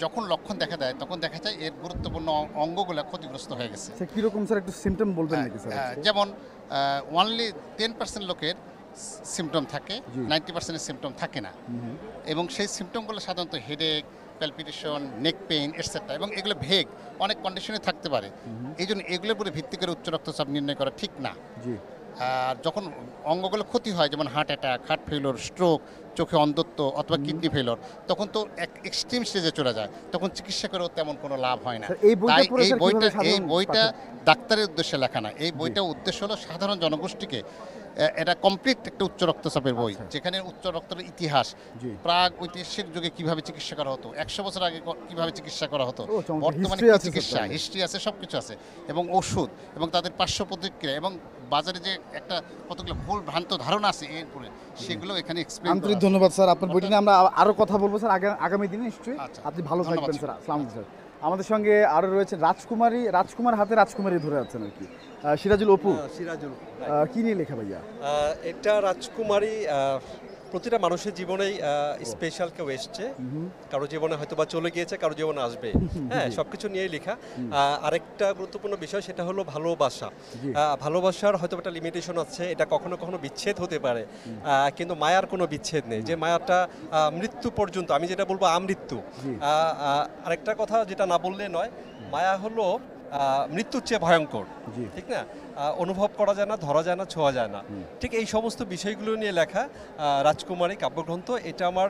যখন লক্ষণ দেখা দেয় তখন দেখা যায় এর গুরুত্বপূর্ণ অঙ্গগুলো ক্ষতিগ্রস্ত হয়ে গেছে।
কিরকম স্যার একটু সিমটম বলবেন নাকি স্যার?
যেমন অনলি 10% লোকের সিমটম থাকে, 90%-এর সিমটম থাকে না, এবং সেই সিমটমগুলো সাধারণত হেডেক, প্যালপিটেশন, নেক পেইন এটসেট্রা, এবং এগুলো ভেগ অনেক কন্ডিশনে থাকতে পারে। এই জন্য এগুলোর উপরে ভিত্তি করে উচ্চ রক্তচাপ নির্ণয় করা ঠিক না। আর যখন অঙ্গগুলো ক্ষতি হয়, যেমন heart attack, heart failure, stroke, চোখে অন্ধত্ব অথবা কিডনি ফেলিওর, তখন তো এক্সট্রিম স্টেজে চলে যায়, তখন চিকিৎসা করেও তেমন কোনো লাভ হয় না। তাই এই বইটা ডাক্তারের উদ্দেশ্যে লেখা না, এই বইটার উদ্দেশ্য হলো সাধারণ জনগোষ্ঠীকে, এটা কমপ্লিট একটা উচ্চ রক্তচাপের বই, যেখানে উচ্চ রক্তের ইতিহাস, প্রাগ ঐতিহাসিক যুগে কিভাবে চিকিৎসা করা হতো, 100 বছর আগে কিভাবে চিকিৎসা করা হতো, বর্তমানে চিকিৎসা হিস্ট্রি আছে, সব কিছু আছে, এবং ওষুধ এবং তাদের পার্শ্ব প্রতিক্রিয়া, এবং বাজারে যে একটা কতগুলো ভুল ভ্রান্ত ধারণা আছে এরপরে, সেগুলো এখানে এক্সপ্লেইন।
আন্তরিক ধন্যবাদ স্যার, আপনার বইটি নিয়ে আমরা আরও কথা বলবো স্যার আগামী দিনে নিশ্চয়ই। আপনি ভালো থাকবেন স্যার। আসসালামু আলাইকুম স্যার। আমাদের সঙ্গে আরও রয়েছে রাজকুমার হাতে রাজকুমারী ধরে আছেন আর কি, সিরাজুল অপু।
সিরাজুল
কি নিয়ে লেখা ভাইয়া?
এটা রাজকুমারী প্রতিটা মানুষের জীবনেই স্পেশাল কেউ এসছে, কারো জীবনে হয়তো বা চলে গিয়েছে, কারো জীবনে আসবে, হ্যাঁ, সবকিছু নিয়েই লেখা। আরেকটা গুরুত্বপূর্ণ বিষয় সেটা হলো ভালোবাসা। ভালোবাসার হয়তো একটা লিমিটেশন আছে, এটা কখনো কখনো বিচ্ছেদ হতে পারে, কিন্তু মায়ার কোনো বিচ্ছেদ নেই, যে মায়াটা মৃত্যু পর্যন্ত, আমি যেটা বলবো আমৃত্যু। আরেকটা কথা যেটা না বললে নয়, মায়া হলো মৃত্যুর চেয়ে ভয়ঙ্কর, ঠিক না? অনুভব করা যায় না, ধরা যায় না, ছোঁয়া যায় না। ঠিক এই সমস্ত বিষয়গুলো নিয়ে লেখা রাজকুমারী কাব্যগ্রন্থ। এটা আমার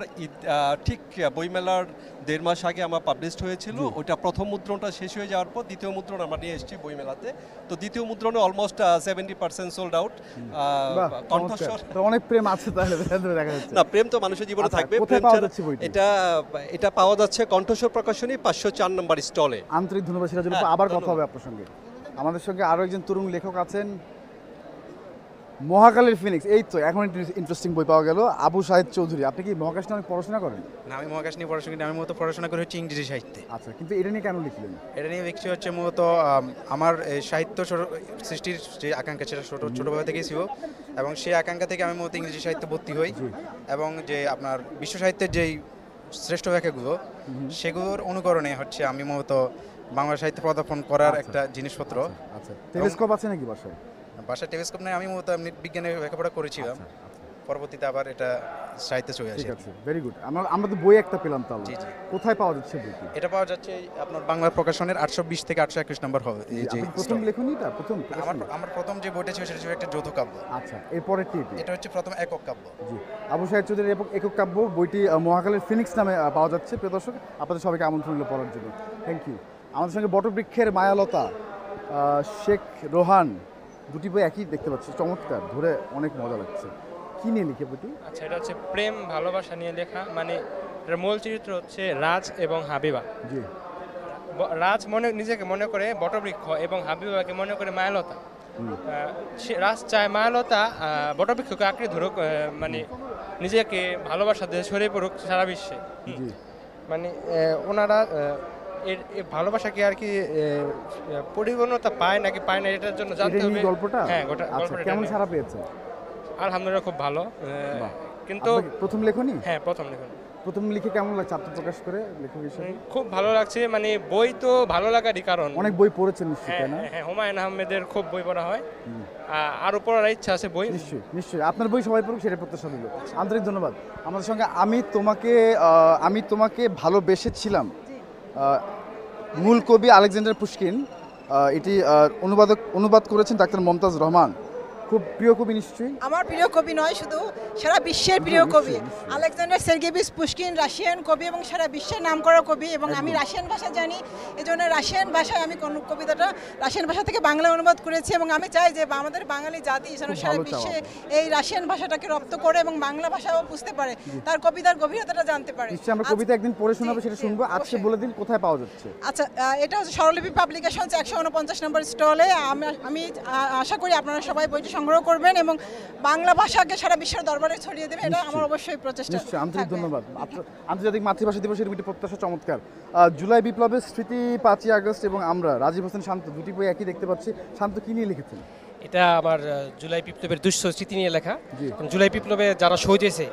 ঠিক বইমেলার 1.5 মাস আগে আমার পাবলিশড হয়েছিল। ওটা প্রথম মুদ্রণটা শেষ হয়ে যাওয়ার পর দ্বিতীয় মুদ্রণ আমরা নিয়ে এসেছি বইমেলাতে। তো দ্বিতীয় মুদ্রণে অলমোস্ট 70% সোল্ড আউট। কণ্ঠস্বর,
অনেক প্রেম আছে তাহলে দেখা যাচ্ছে।
না, প্রেম তো মানুষের জীবনে থাকবে। এটা পাওয়া যাচ্ছে কণ্ঠস্বর প্রকাশনী 504 নম্বর স্টলে।
আন্তরিক ধন্যবাদ সিরাজুল। আবার কথা হবে আপনার সঙ্গে। আমাদের সঙ্গে আরও একজন তরুণ লেখক আছেন, মহাকালের ফিনিক্স। এই তো এখন ইন্টারেস্টিং বই পাওয়া গেল, আবু শাহিদ চৌধুরী। আপনি কি মহাকাশ নিয়ে অনেক পড়াশোনা করেন?
না, আমি মহাকাশ নিয়ে পড়াশোনা করি, আমি মূলত পড়াশোনা করি হচ্ছে ইংরেজি সাহিত্যে।
আচ্ছা, কিন্তু এটা নিয়ে কেন লিখলেন?
এটা নিয়ে লিখছি হচ্ছে মূলত আমার সাহিত্য সৃষ্টির যে আকাঙ্ক্ষা, সেটা ছোটোবেলা থেকেই ছিল, এবং সেই আকাঙ্ক্ষা থেকে আমি মূলত ইংরেজি সাহিত্যে ভর্তি হই, এবং যে আপনার বিশ্ব সাহিত্যের যেই শ্রেষ্ঠ ব্যাখ্যাগুলো, সেগুলোর অনুকরণে হচ্ছে আমি মূলত বাংলা সাহিত্য পদার্পণ করার একটা জিনিসপত্র।
আচ্ছা, টেলিস্কোপ আছে নাকি বাসায়?
বাসায় টেলিস্কোপ নেই, আমি মূলত বিজ্ঞানের লেখাপড়া করেছিলাম, পরবর্তীতে আবার এটা সাহিত্যে চলে আসে।
ঠিক আছে, ভেরি গুড। আমরা তো বই একটা পেলাম, তাহলে কোথায় পাওয়া যাচ্ছে বইটি?
এটা পাওয়া যাচ্ছে আপনার বাংলা প্রকাশনের 820 থেকে 821 নম্বর হবে। এই যে
প্রথম লেখনীটা,
আমার প্রথম যে বইটা ছিল সেটা ছিল একটা যৌথ কাব্য।
আচ্ছা, এরপরে কি?
এটা হচ্ছে প্রথম একক কাব্য।
জি, আবু শাহিদ চৌধুরীর একক কাব্য বইটি মহাকালের ফিনিক্স নামে পাওয়া যাচ্ছে। প্রিয় দর্শক, আপনাদের সবাইকে আমন্ত্রণ হলো পড়ার জন্য। Thank you. আমাদের সঙ্গে বটবৃক্ষের মায়ালতা, শেখ রোহান, দুটি বই একই দেখতে পাচ্ছি, চমৎকার, ধরে অনেক মজা লাগছে। কি নিয়ে লিখে বইটি?
আচ্ছা, এটা হচ্ছে প্রেম ভালোবাসা নিয়ে লেখা। মানে এর মূল চরিত্র হচ্ছে রাজ এবং হাবিবা।
জি,
রাজ নিজেকে মনে করে বটবৃক্ষ এবং হাবিবাকে মনে করে মায়ালতা। রাজ চায় মায়ালতা বটবৃক্ষকে আঁকড়ে ধরুক, মানে নিজেকে ভালোবাসা দিয়ে ছড়িয়ে পড়ুক সারা বিশ্বে। মানে ওনারা এর ভালোবাসাকে আর কি পরিপূর্ণতা পায় নাকি পায় না, এটার জন্য জানতে হবে।
গল্পটা,
হ্যাঁ,
গল্পটা কেমন সাড়া পেয়েছে?
আলহামদুলিল্লাহ খুব ভালো। কিন্তু
প্রথম লেখনী?
হ্যাঁ, প্রথম লেখনী।
প্রথম লিখে কেমন লাগছে আত্মপ্রকাশ করে লেখক হিসেবে?
খুব ভালো লাগছে, মানে বই তো ভালো লাগারই কারণ।
অনেক বই পড়েছেন নিশ্চয়ই, তাই না?
হ্যাঁ, হুমায়ুন আহমেদের খুব বই পড়া হয়, আরও পড়ার ইচ্ছা আছে বই।
নিশ্চয়ই নিশ্চয়ই আপনার বই সবাই পড়ুক সেটা প্রত্যাশা রইল। আন্তরিক ধন্যবাদ। আমাদের সঙ্গে আমি তোমাকে ভালোবেসেছিলাম, মূল কবি আলেকজান্ডার পুশকিন, এটি অনুবাদ করেছেন ডাক্তার মমতাজ রহমান। খুব প্রিয় কবি নিশ্চয়ই?
আমার প্রিয় কবি নয়, শুধু সারা বিশ্বের প্রিয় কবি আলেকজান্ডার সের্গেভিচ পুশকিন, রাশিয়ান কবি এবং সারা বিশ্বের নামকরা কবি। এবং আমি রাশিয়ান ভাষা জানি, এজন্য রাশিয়ান ভাষায় আমি কোন কবিতাটা রাশিয়ান ভাষা থেকে বাংলা অনুবাদ করেছি। এবং আমি চাই যে আমাদের বাঙালি জাতি যেন সারা বিশ্বে এই রাশিয়ান ভাষাটাকে রপ্ত করে এবং বাংলা ভাষাও বুঝতে পারে, তার কবিতার গভীরতাটা জানতে পারে।
নিশ্চয়ই আমরা কবিতা একদিন পড়ে শোনাবো, সেটা শুনবো। আজকে বলে দিন কোথায় পাওয়া যাচ্ছে?
আচ্ছা, এটা হচ্ছে স্বরলিপি পাবলিকেশনস 149 নম্বর স্টলে। আমি আশা করি আপনারা সবাই বইটি সংগ্রহ করবেন এবং বাংলা ভাষাকে সারা বিশ্বের দরবারে ছড়িয়ে দেবেন, এটা আমার অবশ্যই প্রচেষ্টা।
নিশ্চয়ই, আন্তরিক ধন্যবাদ। আন্তর্জাতিক মাতৃভাষা দিবসের দুটি প্রত্যাশা চমৎকার। জুলাই বিপ্লবের স্মৃতি, 5ই আগস্ট এবং আমরা, রাজীব হোসেন শান্ত, দুটি বই একই দেখতে পাচ্ছি। শান্ত কি নিয়ে লিখেছেন?
এটা আমার জুলাই বিপ্লবের দুঃস্থ স্মৃতি নিয়ে লেখা। জুলাই বিপ্লবে যারা শহীদ হয়েছে,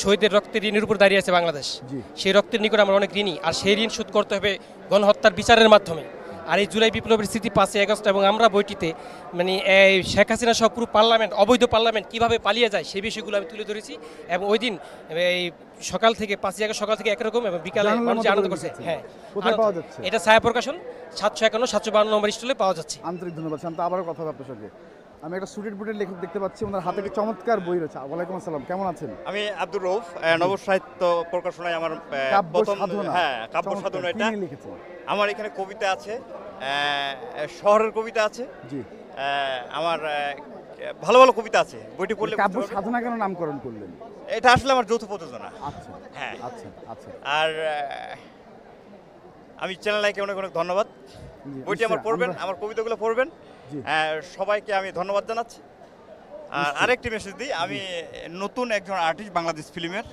শহীদের রক্তের ঋণের উপর দাঁড়িয়ে আছে বাংলাদেশ। সেই রক্তের নিকট আমরা অনেক ঋণী, আর সেই ঋণ শোধ করতে হবে গণহত্যার বিচারের মাধ্যমে। আর এই জুলাই বিপ্লবের স্মৃতি 5ই আগস্ট এবং আমরা বইটিতে মানে এই শেখ হাসিনা সহ পুরো পার্লামেন্ট, অবৈধ পার্লামেন্ট কীভাবে পালিয়ে যায় সেই বিষয়গুলো আমি তুলে ধরেছি। এবং ওই দিন এই সকাল থেকে 5ই আগস্ট সকাল থেকে একরকম এবং বিকালে মানুষ আনন্দ করছে। হ্যাঁ,
কোথায় পাওয়া যাচ্ছে?
এটা ছায়া প্রকাশন 751 752 নম্বর স্টলে পাওয়া যাচ্ছে।
আন্তরিক ধন্যবাদ শান্ত, আবারও কথা হবে আপনার সঙ্গে। আমি একটা সুটেড বুটের লেখক দেখতে পাচ্ছি, ওনার হাতে একটা চমৎকার বই রয়েছে। ওয়ালাইকুম আসসালাম, কেমন আছেন?
আমি আব্দুর রউফ, নব সাহিত্য প্রকাশনায় আমার প্রথম কাব্য সাধনা। এটা আমার এখানে কবিতা আছে, শহরের কবিতা আছে, জি আমার ভালো ভালো কবিতা আছে। বইটি পড়লে
কাব্য সাধনা কেন নামকরণ করলেন?
এটা আসলে আমার যৌথ প্রযোজনা।
আচ্ছা,
হ্যাঁ,
আচ্ছা আচ্ছা।
আর আমি চ্যানেলকে অনেক অনেক ধন্যবাদ। বইটি আমার পড়বেন, আমার কবিতাগুলো পড়বেন। সবাইকে আমি ধন্যবাদ জানাচ্ছি। আর আরেকটি মেসেজ দিই, আমি নতুন একজন আর্টিস্ট বাংলাদেশ ফিল্মের।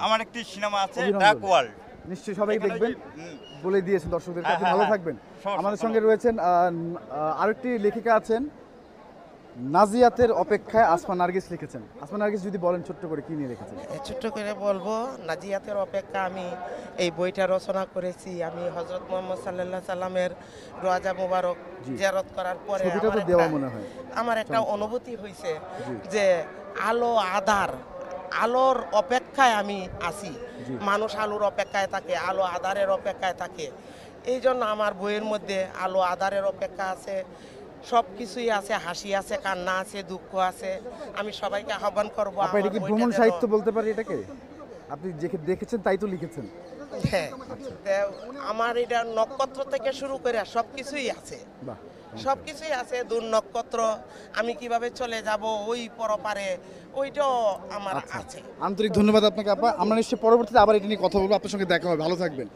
আমার একটি সিনেমা আছে ডাক ওয়ার্ল্ড,
নিশ্চয়ই সবাই দেখবেন বলে দিয়েছেন দর্শকদের কাছে। ভালো থাকবেন। আমাদের সঙ্গে রয়েছেন আরেকটি লেখিকা আছেন, নাজিয়াতের অপেক্ষায় আসমা নার্গিস লিখেছেন। আসমা নার্গিস যদি বলেন ছোট্ট করে কি নিয়ে লিখেছেন?
ছোট্ট করে বলবো, নাজিয়াতের অপেক্ষা, আমি এই বইটা রচনা করেছি আমি হযরত মুহাম্মদ সাল্লাল্লাহু আলাইহি সাল্লামের রোজা মুবারক জিয়ারত করার পরে আমার একটা অনুভূতি হয়েছে যে আলো আধার, আলোর অপেক্ষায় আমি আছি। মানুষ আলোর অপেক্ষায় থাকে, আলো আধারের অপেক্ষায় থাকে। এই জন্য আমার বইয়ের মধ্যে আলো আধারের অপেক্ষা আছে, সব কিছুই আছে, হাসি আছে, কান্না আছে, দুঃখ আছে। আমি সবাইকে আহ্বান করবো।
এটা কি ভ্রমণ সাহিত্য বলতে পারি এটাকে? আপনি দেখেছেন তাই তো লিখেছেন।
হ্যাঁ, আমার এটা নক্ষত্র থেকে শুরু করে সব কিছুই আছে, সব কিছুই আছে। দূর নক্ষত্র, আমি কিভাবে চলে যাব ওই পরপারে, ওইটাও আমার আছে।
আন্তরিক ধন্যবাদ আপনাকে আপা। আমরা নিশ্চয়ই পরবর্তীতে আবার এটা নিয়ে কথা বলবো, আপনার সঙ্গে দেখা হবে। ভালো থাকবেন।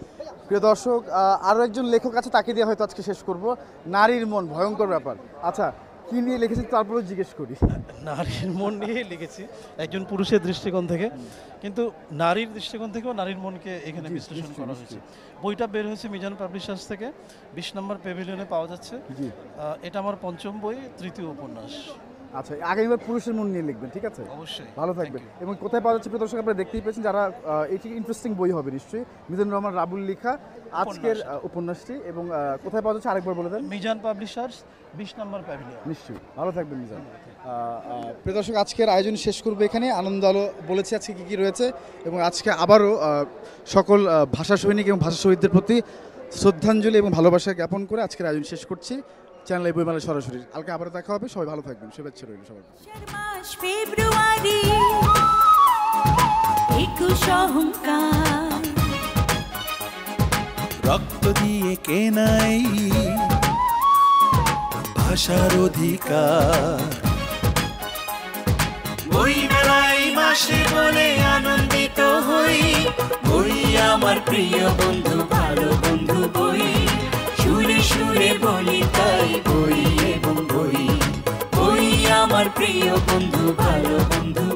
প্রিয় দর্শক, আরও একজন লেখক আছে, তাকে দিয়ে হয়তো আজকে শেষ করব। নারীর মন, ভয়ঙ্কর ব্যাপার। আচ্ছা, কি নিয়ে লিখেছি তারপরে জিজ্ঞেস করি।
নারীর মন নিয়ে লিখেছি একজন পুরুষের দৃষ্টিকোণ থেকে, কিন্তু নারীর দৃষ্টিকোণ থেকেও নারীর মনকে এখানে বিশ্লেষণ করা হয়েছে। বইটা বের হয়েছে মিজান পাবলিশার্স থেকে, 20 নম্বর প্যাভিলিয়নে পাওয়া যাচ্ছে। এটা আমার 5ম বই, 3য় উপন্যাস।
আচ্ছা, আগামীবার পুরুষের মন নিয়ে লিখবেন, ঠিক আছে?
অবশ্যই।
ভালো থাকবেন। এবং কোথায় পাওয়া যাচ্ছে প্রিয় দর্শক আপনারা দেখতেই পেয়েছেন। যারা এটি ইন্টারেস্টিং বই হবে নিশ্চয়ই, মিজানুর রহমান রাবুল লেখা আজকের উপন্যাসটি। এবং কোথায় পাওয়া যাচ্ছে আরেকবার বলে দেন।
মিজান পাবলিশার্স, 20 নম্বর প্যাভিলিয়ন।
নিশ্চয়ই, ভালো থাকবেন মিজান। প্রিয় দর্শক, আজকের আয়োজন শেষ করবো এখানে। আনন্দ আলো বলেছি আজকে কী কী রয়েছে, এবং আজকে আবারও সকল ভাষা সৈনিক এবং ভাষা শহীদদের প্রতি শ্রদ্ধাঞ্জলি এবং ভালোবাসা জ্ঞাপন করে আজকের আয়োজন শেষ করছি। চ্যানেলে বইমেলা সরাসরি। কালকে আবার দেখা হবে। সবাই ভালো থাকবেন। শুভেচ্ছা রইল সবাইকে।
ফেব্রুয়ারি 21 অহংকার,
রক্ত দিয়ে কেনাই ভাষার অধিকার। বইমেলায় মাসে বলে আনন্দিত হই, বই আমার প্রিয় বন্ধু, ভালো বন্ধু বই। সুরে সুরে বলি তাই বই এবং বই, বই আমার প্রিয় বন্ধু, ভালো বন্ধু।